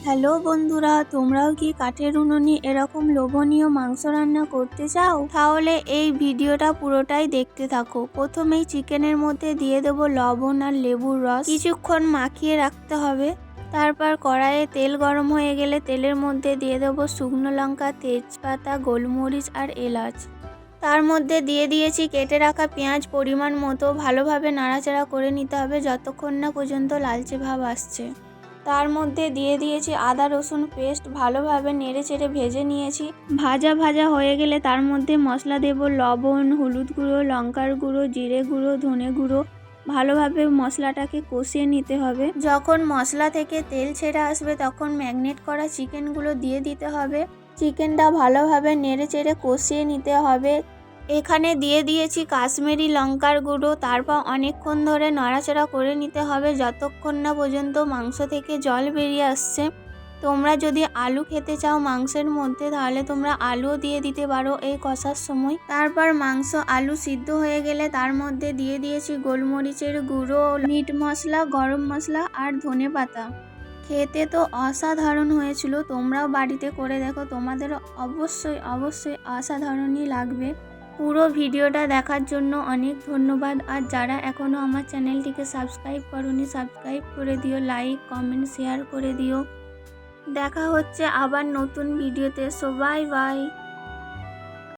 Hello বন্ধুরা, তোমরাও কি কাঠের উনুনে এরকম লোভনীয় মাংস রান্না করতে চাও? তাহলে এই ভিডিওটা পুরোটাই দেখতে থাকো। প্রথমেই চিকেনের মধ্যে দিয়ে দেবো লবণ আর লেবুর রস, কিছুক্ষণ মাখিয়ে রাখতে হবে। তারপর কড়াইয়ে তেল গরম হয়ে গেলে তেলের মধ্যে দিয়ে দেবো শুকনো লঙ্কা, তেজপাতা, গোলমরিচ আর এলাচ। তার মধ্যে দিয়ে দিয়েছি কেটে রাখা পেঁয়াজ পরিমাণ মতো। ভালোভাবে নাড়াচাড়া করে নিতে হবে যতক্ষণ না পর্যন্ত লালচে ভাব আসছে। তার মধ্যে দিয়ে দিয়েছি আদা রসুন পেস্ট, ভালোভাবে নেড়েচেড়ে ভেজে নিয়েছি। ভাজা ভাজা হয়ে গেলে তার মধ্যে মশলা দেব লবণ, হলুদ গুঁড়ো, লঙ্কার গুঁড়ো, জিরে গুঁড়ো, ধনে গুঁড়ো। ভালোভাবে মশলাটাকে কষিয়ে নিতে হবে। যখন মশলা থেকে তেল ছেড়ে আসবে তখন ম্যাগনেট করা চিকেনগুলো দিয়ে দিতে হবে। চিকেনটা ভালোভাবে নেড়েচেড়ে কষিয়ে নিতে হবে। এখানে দিয়ে দিয়েছি কাশ্মীরি লঙ্কার গুঁড়ো। তারপর অনেকক্ষণ ধরে নাড়াচাড়া করে নিতে হবে যতক্ষণ না পর্যন্ত মাংস থেকে জল বেরিয়ে আসছে। তোমরা যদি আলু খেতে চাও মাংসের মধ্যে তাহলে তোমরা আলুও দিয়ে দিতে পারো এই কষার সময়। তারপর মাংস আলু সিদ্ধ হয়ে গেলে তার মধ্যে দিয়ে দিয়েছি গোলমরিচের গুঁড়ো, মিট মশলা, গরম মশলা আর ধনে পাতা। খেতে তো অসাধারণ হয়েছিল, তোমরাও বাড়িতে করে দেখো, তোমাদের অবশ্যই অসাধারণই লাগবে। পুরো ভিডিওটা দেখার জন্য অনেক ধন্যবাদ। আর যারা এখনও আমার চ্যানেলটিকে সাবস্ক্রাইব করোনি সাবস্ক্রাইব করে দিও, লাইক কমেন্ট শেয়ার করে দিও। দেখা হচ্ছে আবার নতুন ভিডিওতে। So bye bye.